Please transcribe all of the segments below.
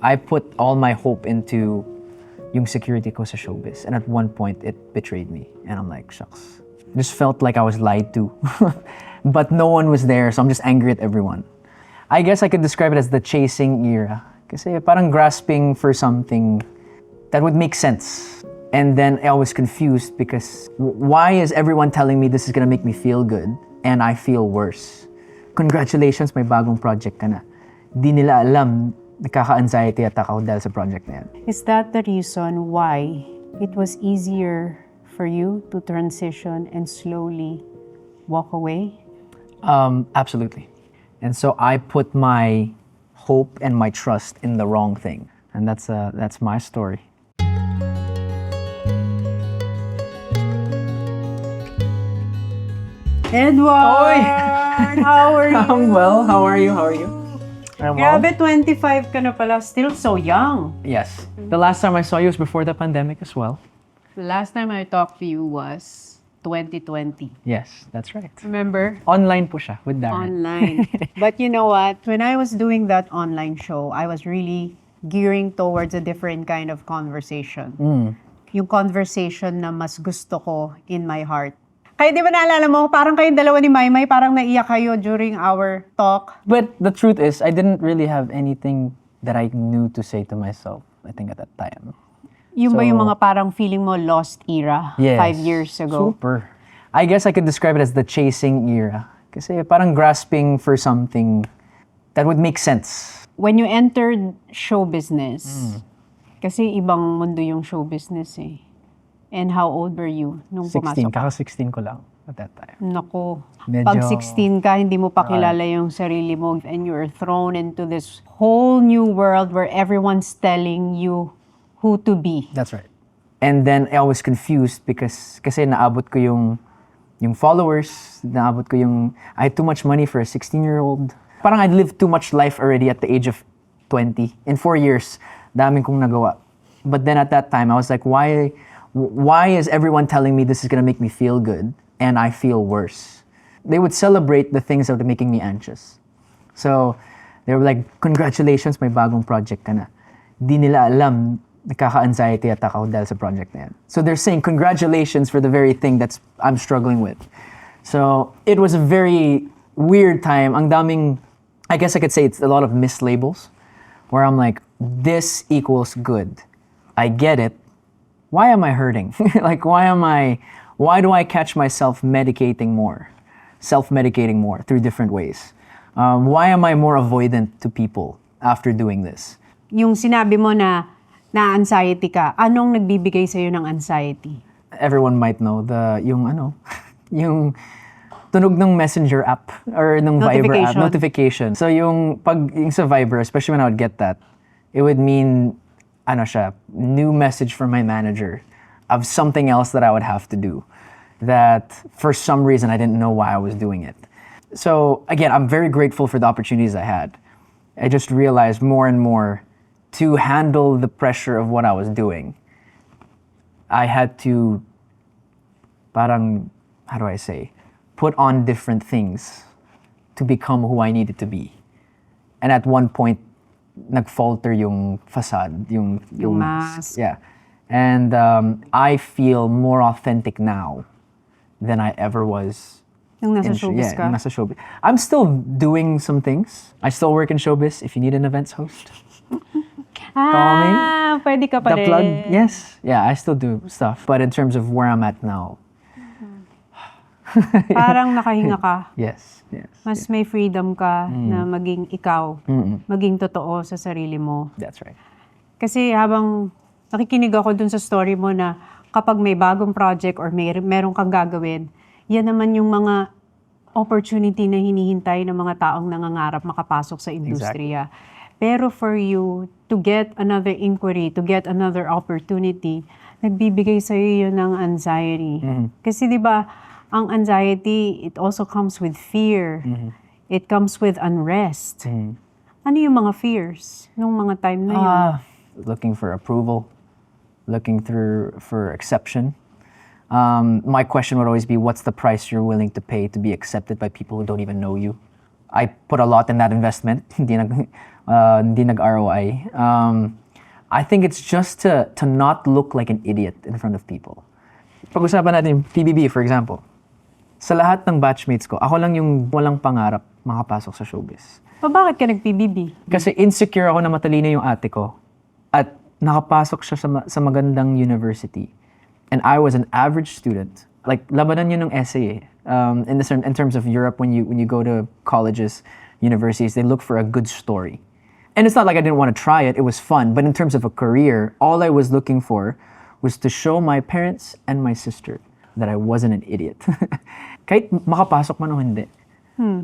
I put all my hope into yung security ko sa showbiz. And at one point, it betrayed me. And I'm like, shucks. Just felt like I was lied to. But no one was there, so I'm just angry at everyone. I guess I could describe it as the chasing era. Kasi parang grasping for something that would make sense. And then I was confused because why is everyone telling me this is gonna make me feel good and I feel worse? Congratulations, may bagong project ka na. Di nila alam, nakaka-anxiety attack ako dahil sa project na yan. Is that the reason why it was easier for you to transition and slowly walk away? Absolutely. And so I put my hope and my trust in the wrong thing. And that's my story. Edward! How are you? I'm well. How are you? I'm well. Grabe, 25 ka na pala. Still so young. Yes. The last time I saw you was before the pandemic as well. The last time I talked to you was 2020. Yes, that's right. Remember? Online po siya with Darren. Online. But you know what? When I was doing that online show, I was really gearing towards a different kind of conversation. Yung conversation na mas gusto ko in my heart. Kaya di ba naalala mo, parang kayong dalawa ni Maymay, parang naiyak kayo during our talk. But the truth is, I didn't really have anything that I knew to say to myself, I think at that time. Yung ba So- yung mga parang feeling mo lost era, Yes. 5 years ago? Super. I guess I could describe it as the chasing era. Kasi parang grasping for something that would make sense. When you entered show business, kasi ibang mundo yung show business eh. And how old were you nung 16, pumasok? kaka-16 ko lang at that time. Nako, Medyo- pag 16 ka, hindi mo pa kilala yung sarili mo and you're thrown into this whole new world where everyone's telling you who to be. That's right. And then I was confused because kasi naabot ko yung followers, naabot ko yung I had too much money for a 16-year-old. Parang I'd lived too much life already at the age of 20. In 4 years, daming kong nagawa. But then at that time, I was like, why is everyone telling me this is gonna make me feel good and I feel worse? They would celebrate the things that were making me anxious. So they were like, congratulations, may bagong project ka na. Di nila alam, nakaka-anxiety attack ako dahil sa project na yan. So they're saying congratulations for the very thing that's I'm struggling with. So it was a very weird time. Ang daming, I guess I could say it's a lot of mislabels where I'm like, this equals good. I get it. Why am I hurting? Like, why do I catch myself self-medicating more through different ways? Why am I more avoidant to people after doing this? Yung sinabi mo na anxiety ka, anong nagbibigay sa'yo ng anxiety? Everyone might know yung tunog ng Messenger app or ng Viber app, notification. So yung sa Viber, especially when I would get that, it would mean new message from my manager of something else that I would have to do that for some reason I didn't know why I was doing it. So again, I'm very grateful for the opportunities I had. I just realized more and more to handle the pressure of what I was doing, I had to put on different things to become who I needed to be. And at one point, nag-falter yung facade, yung mask. Yeah. And I feel more authentic now than I ever was. Nung nasa showbiz ka? Nung nasa showbiz. I'm still doing some things. I still work in showbiz. If you need an events host, call me. Pwede ka pa The rin. plug, yes. Yeah, I still do stuff. But in terms of where I'm at now, Parang nakahinga ka. yes. Mas may freedom ka na maging ikaw, maging totoo sa sarili mo. That's right. Kasi habang nakikinig ako dun sa story mo na kapag may bagong project or meron kang gagawin, yan naman yung mga opportunity na hinihintay ng mga taong nangangarap makapasok sa industriya. Pero for you to get another inquiry, to get another opportunity, nagbibigay sa'yo yun ng anxiety. Kasi di ba, ang anxiety, it also comes with fear. It comes with unrest. Ano yung mga fears nung mga time na yun? Looking for approval, looking for exception. My question would always be, what's the price you're willing to pay to be accepted by people who don't even know you? I put a lot in that investment. Hindi nag-ROI. I think it's just to not look like an idiot in front of people. Pag-usapan natin yung PBB, for example. Sa lahat ng batchmates ko, ako lang yung walang pangarap makapasok sa showbiz. Bakit ka nag-PBB? Kasi insecure ako na matalino yung ate ko. At nakapasok siya sa magandang university. And I was an average student. Like, labanan yun ng essay eh. In terms of Europe, when you go to colleges, universities, they look for a good story. And it's not like I didn't want to try it. It was fun. But in terms of a career, all I was looking for was to show my parents and my sister that I wasn't an idiot. Kahit makapasok man o hindi,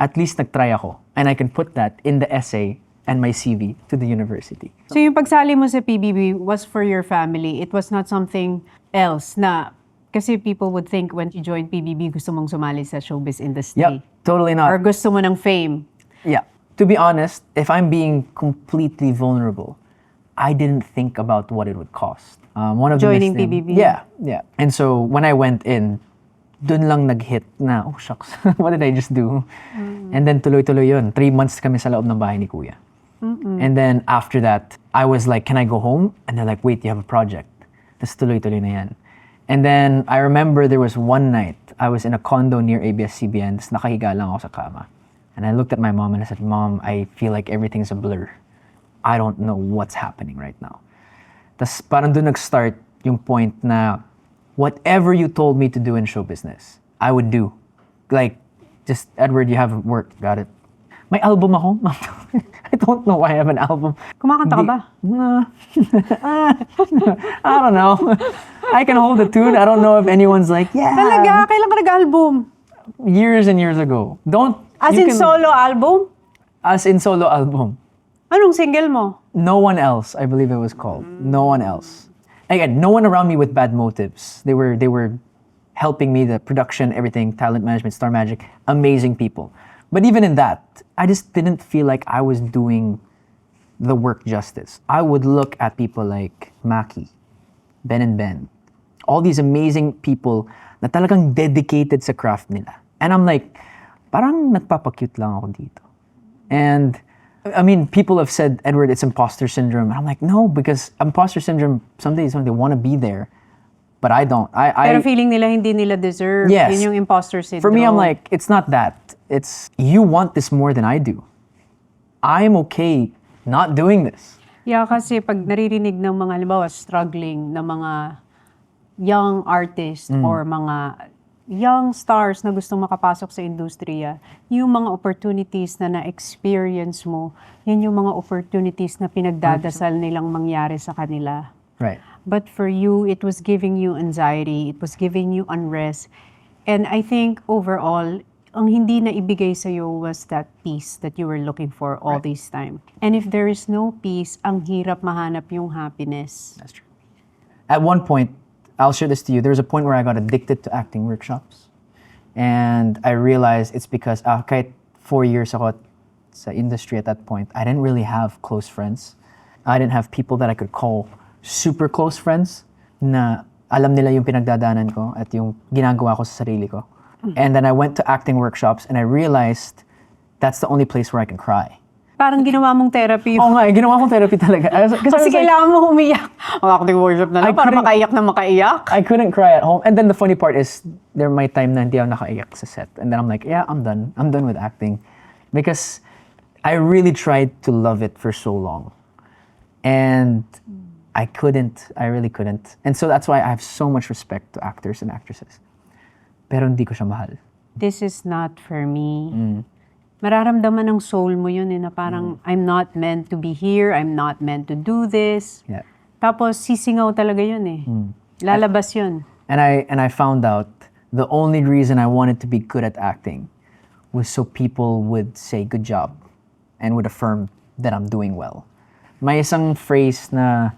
at least nagtry ako. And I can put that in the essay and my CV to the university. So yung pagsali mo sa PBB was for your family. It was not something else na, kasi people would think when you joined PBB, gusto mong sumali sa showbiz industry. Yep, totally not. Or gusto mo ng fame. Yeah. To be honest, if I'm being completely vulnerable, I didn't think about what it would cost. One of Joining the next PBB? Yeah. And so when I went in, dun lang nag-hit na, oh shucks, what did I just do? And then tuloy-tuloy yun. 3 months kami sa loob ng bahay ni Kuya. And then after that, I was like, can I go home? And they're like, wait, you have a project. Tapos tuloy-tuloy na yan. And then I remember there was one night, I was in a condo near ABS-CBN, tapos nakahiga lang ako sa kama. And I looked at my mom and I said, Mom, I feel like everything's a blur. I don't know what's happening right now. Tapos parang doon nag-start yung point na whatever you told me to do in show business, I would do. Like, just, Edward, you have work. Got it. May album ako? I don't know why I have an album. Kumakanta ka ba? I don't know. I can hold a tune. I don't know if anyone's like, yeah. Talaga? Kailan ka nag-album? Years and years ago. As in solo album? As in solo album. Anong single mo? No One Else, I believe it was called. No One Else. Again, no one around me with bad motives. They were helping me, the production, everything, talent management, Star Magic, amazing people. But even in that, I just didn't feel like I was doing the work justice. I would look at people like Maki, Ben and Ben, all these amazing people na talagang dedicated sa craft nila. And I'm like, parang nagpapakute lang ako dito. And I mean, people have said, Edward, it's imposter syndrome. And I'm like, no, because imposter syndrome, some days they want to be there, but I don't. Pero feeling nila hindi nila deserve. Yes. Yun yung imposter syndrome. For me, I'm like, it's not that. It's, you want this more than I do. I'm okay not doing this. Yeah, kasi pag naririnig ng mga, halimbawa, struggling na mga young artists or mga young stars na gustong makapasok sa industriya, yung mga opportunities na na-experience mo, yan yung mga opportunities na pinagdadasal nilang mangyari sa kanila. Right. But for you, it was giving you anxiety, it was giving you unrest. And I think overall, ang hindi na ibigay sa'yo was that peace that you were looking for all this time. And if there is no peace, ang hirap mahanap yung happiness. That's true. At one point, I'll share this to you. There was a point where I got addicted to acting workshops. And I realized it's because kahit 4 years ako sa industry at that point, I didn't really have close friends. I didn't have people that I could call super close friends na alam nila yung pinagdadaanan ko at yung ginagawa ko sa sarili ko. And then I went to acting workshops and I realized that's the only place where I can cry. Parang ginawa mong therapy. Oo nga, ginawa kong therapy talaga. Kasi kailangan mo umiyak. Ang acting workshop na lang, para makaiyak na makaiyak. I couldn't cry at home. And then the funny part is, there may time na hindi ako nakaiyak sa set. And then I'm like, yeah, I'm done. I'm done with acting. Because I really tried to love it for so long. And I couldn't. I really couldn't. And so that's why I have so much respect to actors and actresses. Pero hindi ko siya mahal. This is not for me. Mararamdaman ng soul mo yun na parang, I'm not meant to be here, I'm not meant to do this. Yeah. Tapos sisingaw talaga yun Lalabas yun. And I found out the only reason I wanted to be good at acting was so people would say good job and would affirm that I'm doing well. May isang phrase na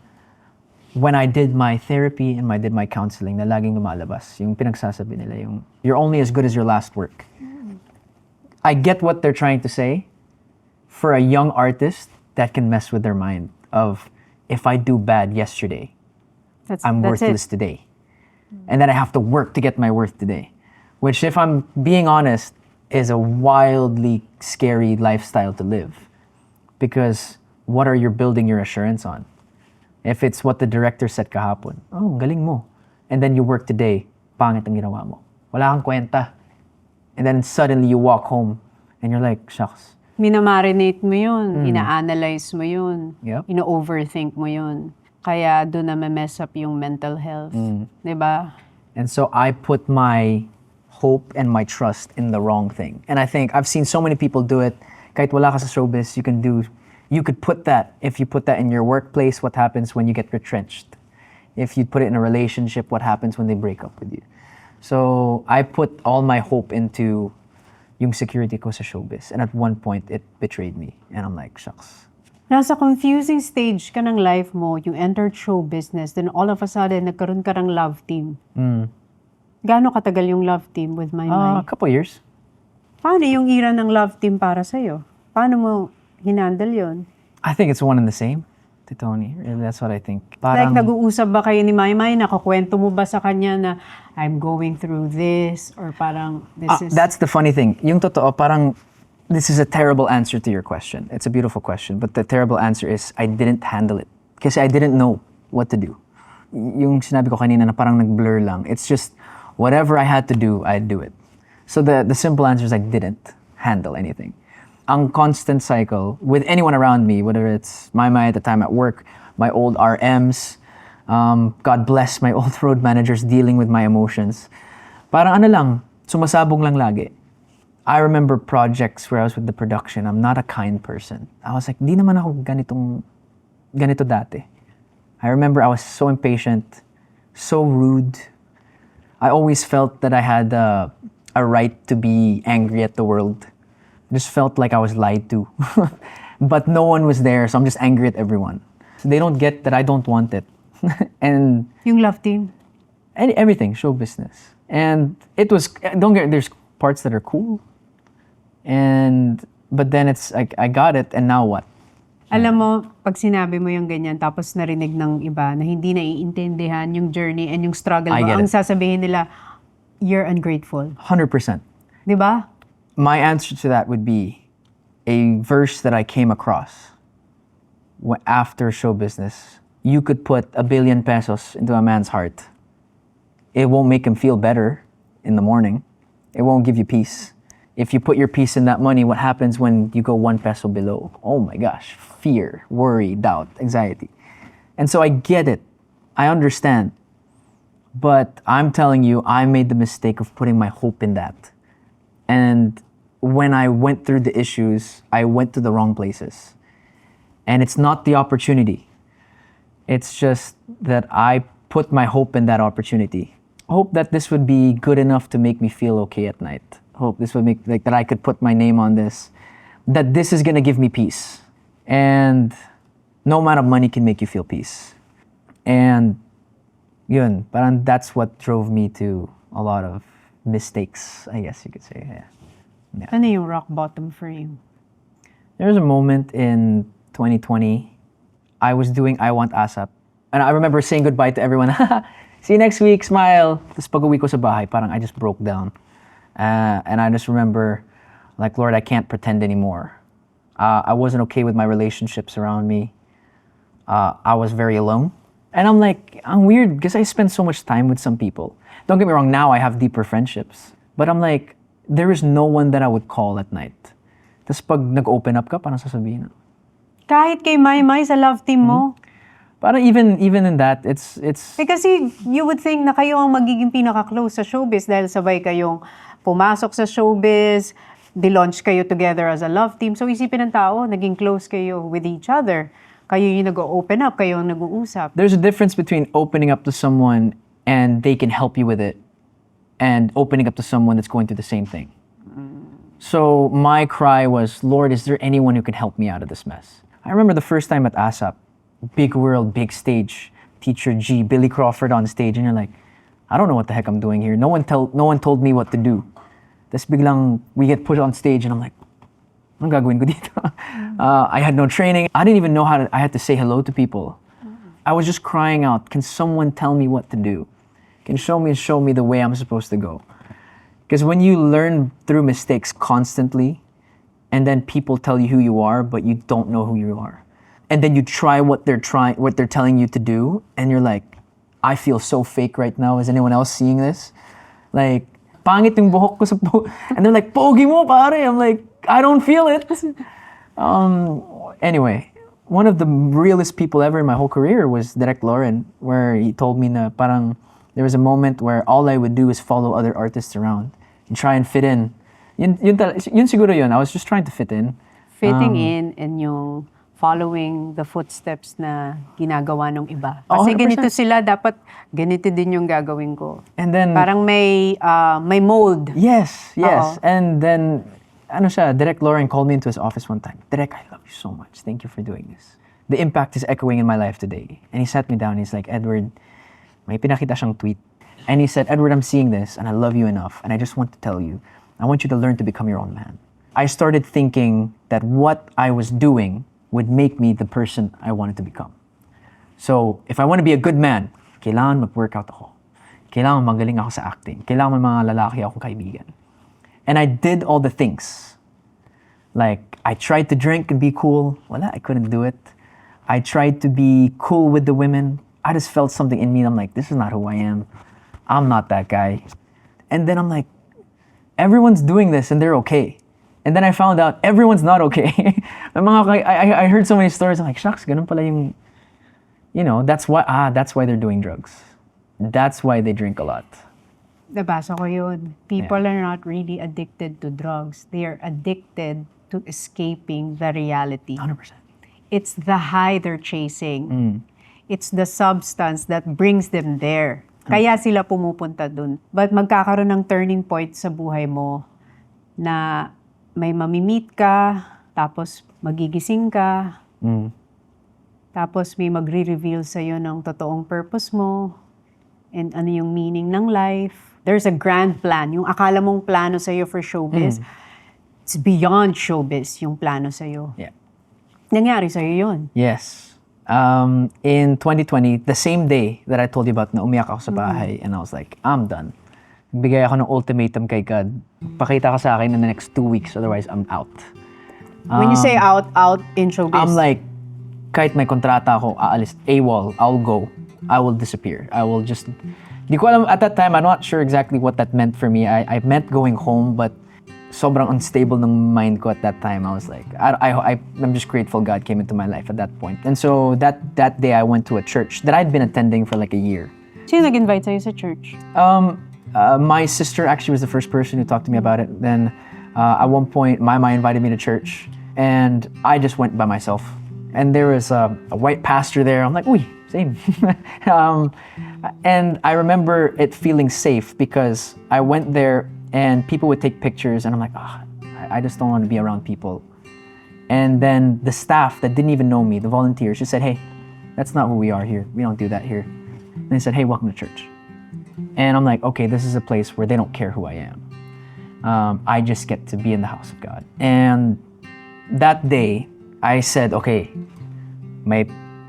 when I did my therapy and I did my counseling na laging lumalabas, yung pinagsasabi nila, yung you're only as good as your last work. I get what they're trying to say. For a young artist, that can mess with their mind of, if I do bad yesterday, I'm worthless today. And then I have to work to get my worth today. Which, if I'm being honest, is a wildly scary lifestyle to live. Because what are you building your assurance on? If it's what the director said kahapon, oh, galing mo. And then you work today, pangit ang ginawa mo. Wala kang kwenta. And then suddenly you walk home and you're like, shucks. Minamarinate mo yun, ina-analyze mo yun, Yep. ina-overthink mo yun. Kaya doon na mess up yung mental health. Diba? And so I put my hope and my trust in the wrong thing. And I think I've seen so many people do it. Kahit wala ka sa showbiz, you could put that, if you put that in your workplace, what happens when you get retrenched? If you put it in a relationship, what happens when they break up with you? So I put all my hope into yung security ko sa showbiz. And at one point, it betrayed me. And I'm like, shucks. Nasa confusing stage ka ng life mo, you entered show business, then all of a sudden, nagkaroon ka ng love team. Gaano katagal yung love team with My A couple years. Paano yung era ng love team para sa'yo? Paano mo hinandle yun? I think it's one and the same to Toni. Really, that's what I think. Like, nag-uusap ba kayo ni Maymay? Nakakwento mo ba sa kanya na I'm going through this? Or parang this is... That's the funny thing. Yung totoo, parang this is a terrible answer to your question. It's a beautiful question. But the terrible answer is I didn't handle it. Kasi I didn't know what to do. Yung sinabi ko kanina na parang nag-blur lang. It's just whatever I had to do, I'd do it. So the simple answer is I didn't handle anything. Ang constant cycle with anyone around me, whether it's Maymay at the time at work, my old RMs, God bless my old road managers dealing with my emotions. Parang ano lang, sumasabog lang lagi. I remember projects where I was with the production. I'm not a kind person. I was like, di naman ako ganito dati. I remember I was so impatient, so rude. I always felt that I had a right to be angry at the world. Just felt like I was lied to. But no one was there, so I'm just angry at everyone. So they don't get that I don't want it. And Yung love team? everything, show business. And it was, there's parts that are cool. But then it's like, I got it, and now what? Alam mo, pag sinabi mo yung ganyan, tapos narinig ng iba na hindi naiintindihan yung journey and yung struggle I mo, get ang it. sasabihin nila, you're ungrateful. 100%. Di ba? My answer to that would be a verse that I came across after show business. You could put 1 billion pesos into a man's heart. It won't make him feel better in the morning. It won't give you peace. If you put your peace in that money, what happens when you go 1 peso below? Oh my gosh, fear, worry, doubt, anxiety. And so I get it. I understand. But I'm telling you, I made the mistake of putting my hope in that. And when I went through the issues, I went to the wrong places. And it's not the opportunity. It's just that I put my hope in that opportunity. Hope that this would be good enough to make me feel okay at night. Hope this would make, like, that I could put my name on this. That this is gonna give me peace. And no amount of money can make you feel peace. And yun, parang that's what drove me to a lot of mistakes, I guess you could say. Yeah. Ano yung rock bottom for you? There was a moment in 2020, I was doing I Want ASAP. And I remember saying goodbye to everyone. See you next week, smile. Tapos pag-uwi ko sa bahay, parang I just broke down. And I just remember, like, Lord, I can't pretend anymore. I wasn't okay with my relationships around me. I was very alone. And I'm like, I'm weird because I spend so much time with some people. Don't get me wrong, now I have deeper friendships. But I'm like, there is no one that I would call at night. Tapos pag nag-open up ka, parang sasabihin. Kahit kay Maymay sa love team mo? Parang even in that, it's... Kasi you would think na kayo ang magiging pinaka-close sa showbiz dahil sabay kayong pumasok sa showbiz, di-launch kayo together as a love team. So isipin ng tao, naging close kayo with each other. Kayo yung nag-open up, kayo ang nag-uusap. There's a difference between opening up to someone and they can help you with it and opening up to someone that's going through the same thing. So my cry was, Lord, is there anyone who can help me out of this mess? I remember the first time at ASAP, big world, big stage, Teacher G, Billy Crawford on stage, and you're like, I don't know what the heck I'm doing here. No one told me what to do. Tapos biglang we get put on stage and I'm like, anong gagawin ko dito? I had no training. I didn't even know I had to say hello to people. I was just crying out, can someone tell me what to do? Can show me the way I'm supposed to go? Because when you learn through mistakes constantly, and then people tell you who you are, but you don't know who you are. And then you try what they're telling you to do, and you're like, I feel so fake right now. Is anyone else seeing this? Like, pangit yung buhok ko sa and they're like, pogi mo pare. I'm like, I don't feel it. Anyway, one of the realest people ever in my whole career was Direk Lauren, where he told me na parang there was a moment where all I would do is follow other artists around and try and fit in. Yun siguro yun. I was just trying to fit in. Fitting in and yung following the footsteps na ginagawa ng iba. Kasi 100%. ganito sila, dapat ganito din yung gagawin ko. And then Parang may mold. yes. Oo. And then Direk Lauren called me into his office one time. Direk, I love you so much. Thank you for doing this. The impact is echoing in my life today. And he sat me down. He's like, Edward, may pinakita siyang tweet. And he said, Edward, I'm seeing this and I love you enough. And I just want to tell you, I want you to learn to become your own man. I started thinking that what I was doing would make me the person I wanted to become. So, if I want to be a good man, kailangan mag-workout ako. Kailangan magaling ako sa acting. Kailangan may mga lalaki akong kaibigan. And I did all the things. Like, I tried to drink and be cool. Wala, I couldn't do it. I tried to be cool with the women. I just felt something in me. I'm like, this is not who I am. I'm not that guy. And then I'm like, everyone's doing this and they're okay. And then I found out everyone's not okay. I heard so many stories. I'm like, shucks, ganun pala yung, that's why they're doing drugs. That's why they drink a lot. Nabasa ko yun. People are not really addicted to drugs. They are addicted to escaping the reality. 100%. It's the high they're chasing. It's the substance that brings them there. Kaya sila pumupunta dun. But magkakaroon ng turning point sa buhay mo na may mamimit ka, tapos magigising ka, tapos may magre-reveal sa'yo ng totoong purpose mo, and ano yung meaning ng life. There's a grand plan. Yung akala mong plano sa'yo for showbiz, it's beyond showbiz yung plano sa'yo. Yeah. Nangyari sa'yo yun. Yes. In 2020, the same day that I told you about na umiyak ako sa bahay and I was like, I'm done. Bigay ako ng ultimatum kay God. Pakita ka sa akin in the next 2 weeks, otherwise I'm out. When you say out in showbiz, I'm like, kahit may kontrata ako, aalis, AWOL, I'll go. I will disappear. I will just... Di ko alam, at that time, I'm not sure exactly what that meant for me. I meant going home, but sobrang unstable ng mind ko at that time. I was like, I'm just grateful God came into my life at that point. And so that day, I went to a church that I'd been attending for like a year. sino nag-invite sa'yo sa church? My sister actually was the first person who talked to me about it. Then at one point, my mom invited me to church, and I just went by myself. And there was a white pastor there. I'm like, uy, same. And I remember it feeling safe because I went there and people would take pictures, and I'm like, I just don't want to be around people. And then the staff that didn't even know me, the volunteers, just said, hey, that's not who we are here. We don't do that here. And they said, hey, welcome to church. And I'm like, okay, this is a place where they don't care who I am. I just get to be in the house of God. And that day, I said, okay, my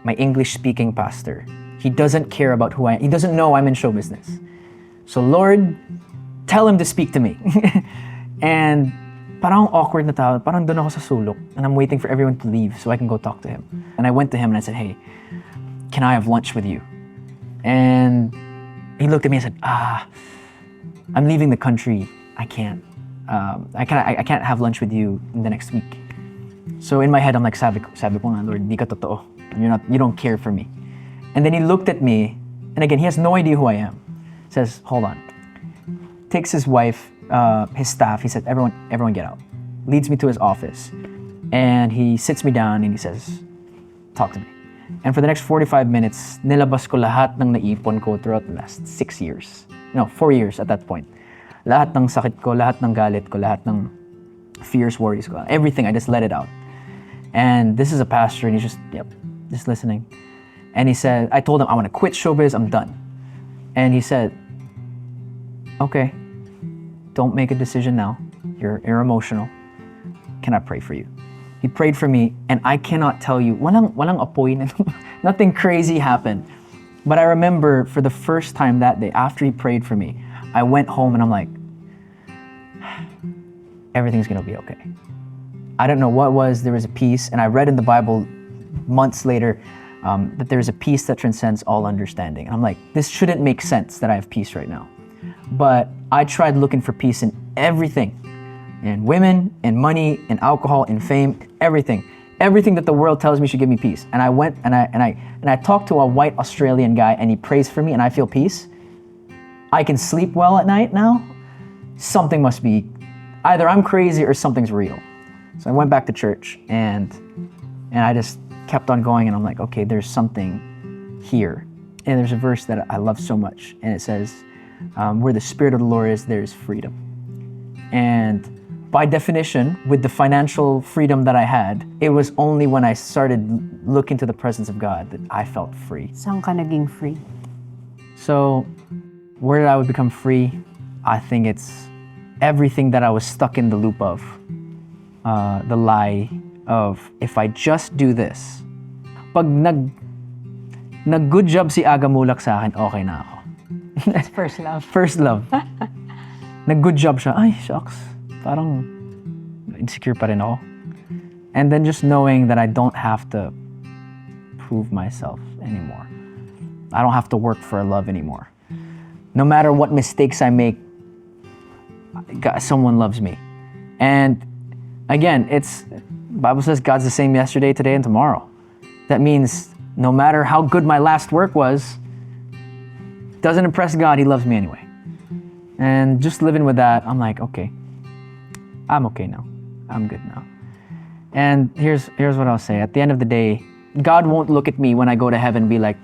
English-speaking pastor, he doesn't care about who I am. He doesn't know I'm in show business. So Lord, tell him to speak to me. And parang awkward na tao, parang doon ako sa sulok, and I'm waiting for everyone to leave so I can go talk to him. And I went to him and I said, hey, can I have lunch with you? And he looked at me and said, I'm leaving the country. I can't. I can't have lunch with you in the next week. So in my head, I'm like, sabi ko nga, Lord, di ka totoo. You don't care for me. And then he looked at me, and again, he has no idea who I am. Says, hold on. Takes his wife, his staff, he said, everyone get out. Leads me to his office. And he sits me down and he says, talk to me. And for the next 45 minutes, nilabas ko lahat ng naipon ko throughout the last 6 years. No, 4 years at that point. Lahat ng sakit ko, lahat ng galit ko, lahat ng fears, worries ko. Everything, I just let it out. And this is a pastor, and he's just listening. And he said, I told him, I want to quit showbiz, I'm done. And he said, okay, don't make a decision now. You're emotional. Can I pray for you? He prayed for me, and I cannot tell you, walang apoy, nothing crazy happened. But I remember for the first time that day, after he prayed for me, I went home and I'm like, everything's gonna be okay. I don't know what was, there was a peace, and I read in the Bible months later that there's a peace that transcends all understanding. And I'm like, this shouldn't make sense that I have peace right now. But I tried looking for peace in everything, in women, in money, in alcohol, in fame, everything. Everything that the world tells me should give me peace. And I went and I talked to a white Australian guy, and he prays for me, and I feel peace. I can sleep well at night now. Something must be, either I'm crazy or something's real. So I went back to church, and I just kept on going, and I'm like, okay, there's something here. And there's a verse that I love so much, and it says, where the Spirit of the Lord is, there is freedom. And by definition, with the financial freedom that I had, it was only when I started looking to the presence of God that I felt free. Saan ka naging free? So, where did I become free? I think it's everything that I was stuck in the loop of. The lie of, if I just do this, pag nag-good job si Aga Mulak sa akin, okay na ako. That's first love. First love. Nag-good job siya, ay, shucks. Parang insecure pa rin ako. And then just knowing that I don't have to prove myself anymore. I don't have to work for love anymore. No matter what mistakes I make, someone loves me. And again, Bible says God's the same yesterday, today, and tomorrow. That means no matter how good my last work was, doesn't impress God, He loves me anyway. And just living with that, I'm like, okay, I'm okay now. I'm good now. And here's what I'll say. At the end of the day, God won't look at me when I go to heaven and be like,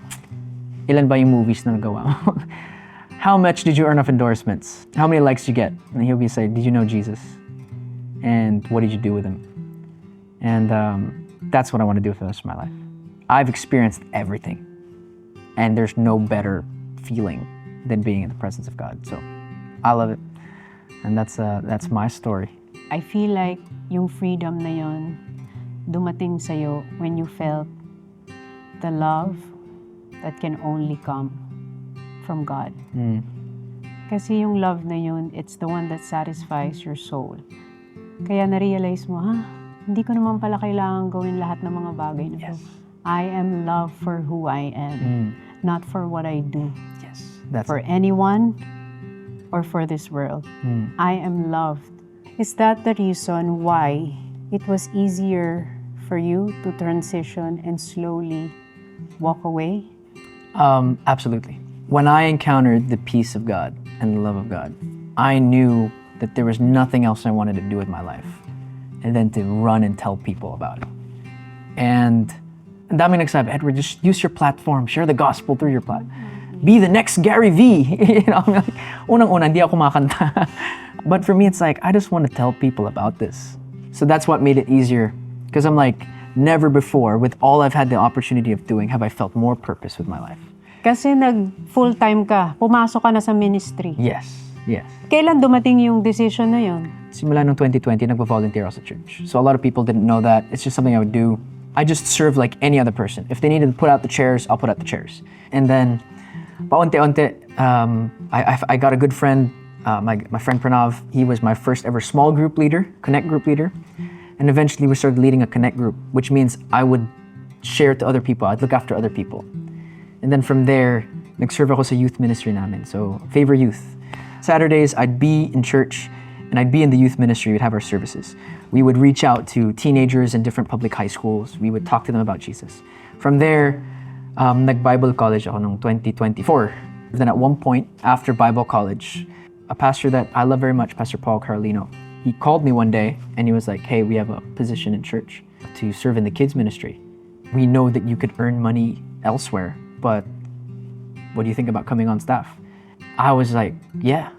ilan ba yung movies na nagawa mo? How much did you earn of endorsements? How many likes did you get? And He'll be saying, did you know Jesus? And what did you do with Him? And that's what I want to do for the rest of my life. I've experienced everything. And there's no better feeling than being in the presence of God. So I love it. And that's my story. I feel like yung freedom na yon dumating sa'yo when you felt the love that can only come from God. Kasi yung love na yun, it's the one that satisfies your soul. Kaya na-realize mo, hindi ko naman pala kailangan gawin lahat ng mga bagay na to. I am loved for who I am, not for what I do. Yes. For anyone or for this world. I am loved. Is that the reason why it was easier for you to transition and slowly walk away? Absolutely. When I encountered the peace of God and the love of God, I knew that there was nothing else I wanted to do with my life and then to run and tell people about it. And ang daming nagsabi, Edward, just use your platform, share the gospel through your platform. Be the next Gary V. Unang-una, hindi ako makanta. But for me, it's like, I just want to tell people about this. So that's what made it easier. Because I'm like, never before, with all I've had the opportunity of doing, have I felt more purpose with my life. Kasi nag-full-time ka, pumasok ka na sa ministry. Yes. Kailan dumating yung decision na yun? Simula nung 2020, nagvo-volunteer ako sa church. So a lot of people didn't know that. It's just something I would do. I just serve like any other person. If they needed to put out the chairs, I'll put out the chairs. And then, paunti-unti, I got a good friend, my friend Pranav. He was my first ever small group leader, connect group leader. And eventually we started leading a connect group, which means I would share it to other people. I'd look after other people. And then from there, nag-serve ako sa youth ministry namin. So, Favor Youth. Saturdays, I'd be in church and I'd be in the youth ministry. We'd have our services. We would reach out to teenagers in different public high schools. We would talk to them about Jesus. From there, nag-Bible college ako noong 2024. Then at one point, after Bible college, a pastor that I love very much, Pastor Paul Carlino, he called me one day and he was like, hey, we have a position in church to serve in the kids ministry. We know that you could earn money elsewhere, but what do you think about coming on staff? I was like, yeah.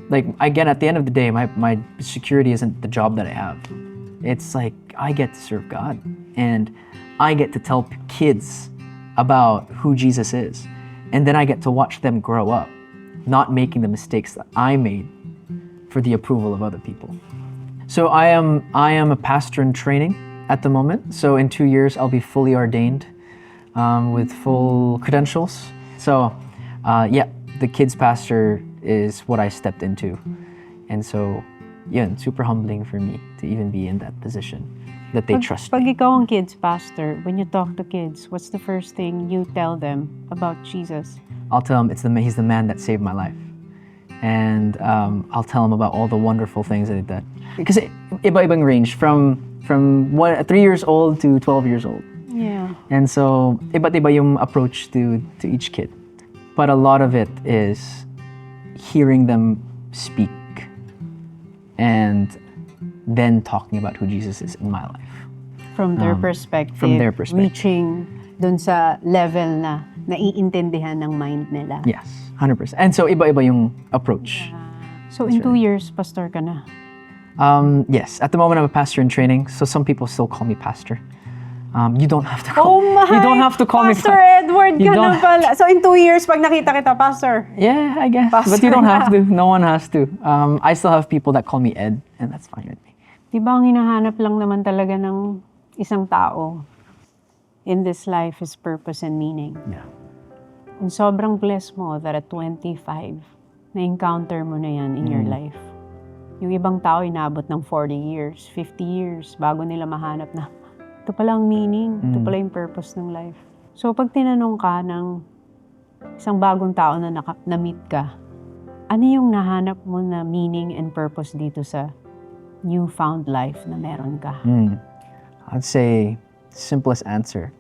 Like, again, at the end of the day, my security isn't the job that I have. It's like, I get to serve God. And I get to tell kids about who Jesus is. And then I get to watch them grow up, not making the mistakes that I made for the approval of other people. So I am a pastor in training at the moment. So in 2 years, I'll be fully ordained with full credentials. So the kids pastor is what I stepped into. And so yun, super humbling for me to even be in that position, that they trust Pag me. ikaw ang kids pastor, when you talk to kids, what's the first thing you tell them about Jesus? I'll tell them he's the man that saved my life. And I'll tell them about all the wonderful things that he did. Because iba-ibang range from 3 years old to 12 years old. Yeah. And so, iba't iba yung approach to each kid. But a lot of it is hearing them speak and then talking about who Jesus is in my life. From their perspective. from their perspective. Reaching dun sa level na naiintindihan ng mind nila. Yes, 100%. And so, iba-iba yung approach. So in 2 years, pastor ka na. Yes, at the moment I'm a pastor in training, so some people still call me pastor. You don't have to Oh my! you don't have to call Pastor me Edward You ka na don't- pala. So in 2 years, pag nakita kita, pastor. Yeah, I guess. But Pastor you don't na. have to. No one has to. I still have people that call me Ed, and that's fine with me. Di ba ang hinahanap lang naman talaga ng isang tao in this life is purpose and meaning. Yeah. And sobrang blessed mo that at 25, na-encounter mo na yan in your life. Yung ibang tao inabot ng 40 years, 50 years, bago nila mahanap na ito pala ang meaning, ito pala yung purpose ng life. So pag tinanong ka ng isang bagong tao na na-meet ka, ano yung nahanap mo na meaning and purpose dito sa newfound life na meron ka? I'd say simplest answer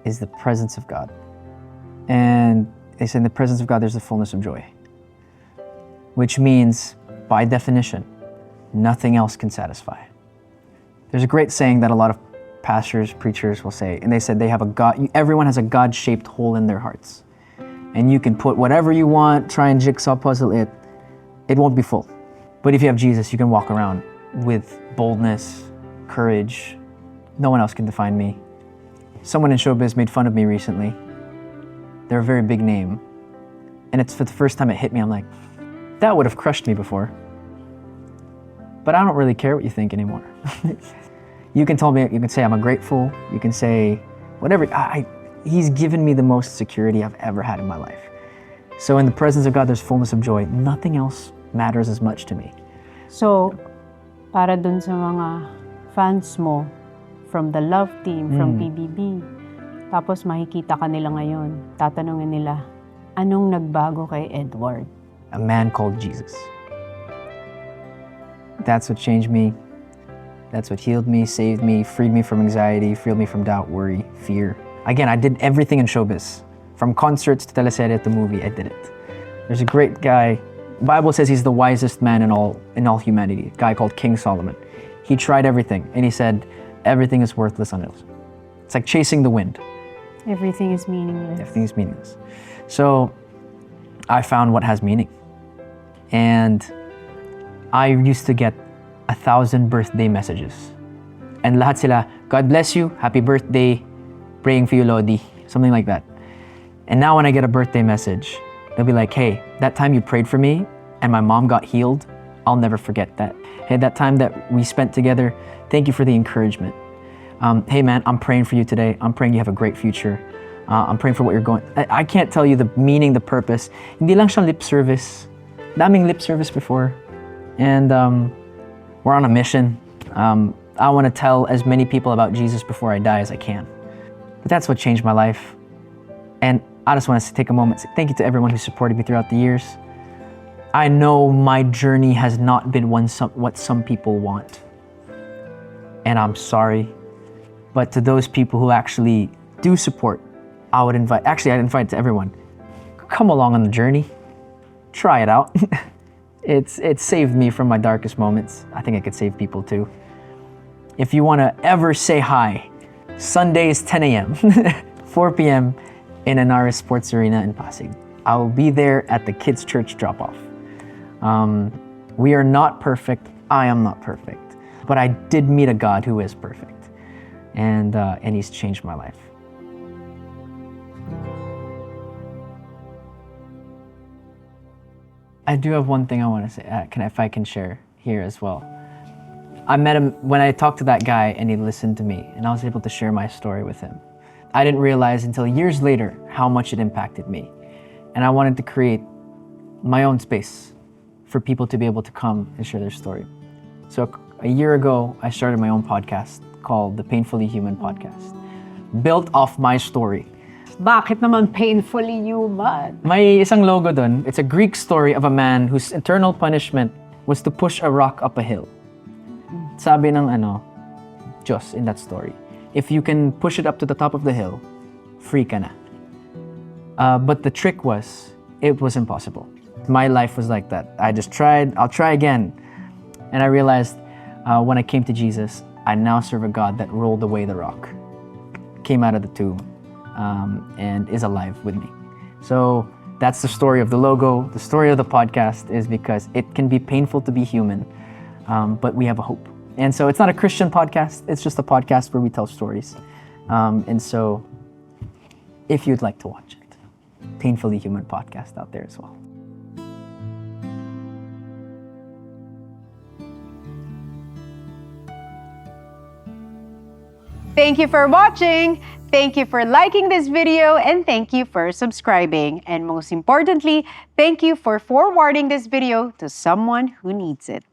is the presence of God. And it's in the presence of God there's the fullness of joy. Which means, by definition, nothing else can satisfy. There's a great saying that a lot of pastors, preachers will say, and they said they have a God, everyone has a God-shaped hole in their hearts. And you can put whatever you want, try and jigsaw puzzle it, it won't be full. But if you have Jesus, you can walk around with boldness, courage. No one else can define me. Someone in Showbiz made fun of me recently. They're a very big name. And it's for the first time it hit me, I'm like, that would have crushed me before. But I don't really care what you think anymore. You can tell me, you can say I'm grateful, you can say whatever. He's given me the most security I've ever had in my life. So in the presence of God, there's fullness of joy. Nothing else matters as much to me. So, para dun sa mga fans mo, from the love team, from PBB, tapos makikita ka nila ngayon, tatanungin nila, anong nagbago kay Edward? A man called Jesus. That's what changed me. That's what healed me, saved me, freed me from anxiety, freed me from doubt, worry, fear. Again, I did everything in showbiz. From concerts to teleserye to movie, I did it. There's a great guy, Bible says he's the wisest man in all humanity, a guy called King Solomon. He tried everything, and he said, everything is worthless on it. It's like chasing the wind. Everything is meaningless. Everything is meaningless. So I found what has meaning. And I used to get 1,000 birthday messages. And lahat sila, God bless you, happy birthday, praying for you, Lodi, something like that. And now when I get a birthday message, they'll be like, hey, that time you prayed for me and my mom got healed, I'll never forget that. Hey, that time that we spent together, thank you for the encouragement. Hey man, I'm praying for you today. I'm praying you have a great future. I'm praying for what you're going. I can't tell you the meaning, the purpose. Hindi lang siya lip service. Daming lip service before. And we're on a mission. I want to tell as many people about Jesus before I die as I can. But that's what changed my life. And I just want to take a moment to say thank you to everyone who supported me throughout the years. I know my journey has not been what some people want. And I'm sorry. But to those people who actually do support, I'd invite to everyone, come along on the journey. Try it out. It's saved me from my darkest moments. I think it could save people too. If you want to ever say hi, Sundays 10 a.m., 4 p.m. in Anaris Sports Arena in Pasig. I will be there at the kids' church drop-off. We are not perfect. I am not perfect. But I did meet a God who is perfect. And he's changed my life. I do have one thing I want to say, if I can share here as well. I met him when I talked to that guy and he listened to me and I was able to share my story with him. I didn't realize until years later how much it impacted me. And I wanted to create my own space for people to be able to come and share their story. So a year ago, I started my own podcast called the Painfully Human Podcast, built off my story. Bakit naman painfully human? May isang logo dun. It's a Greek story of a man whose eternal punishment was to push a rock up a hill. Sabi ng Diyos in that story, if you can push it up to the top of the hill, free ka na. But the trick was, it was impossible. My life was like that. I just tried, I'll try again. And I realized when I came to Jesus, I now serve a God that rolled away the rock, came out of the tomb, and is alive with me. So that's the story of the logo. The story of the podcast is because it can be painful to be human, but we have a hope. And so it's not a Christian podcast, it's just a podcast where we tell stories. And so if you'd like to watch it, Painfully Human Podcast out there as well. Thank you for watching. Thank you for liking this video, and thank you for subscribing. And most importantly, thank you for forwarding this video to someone who needs it.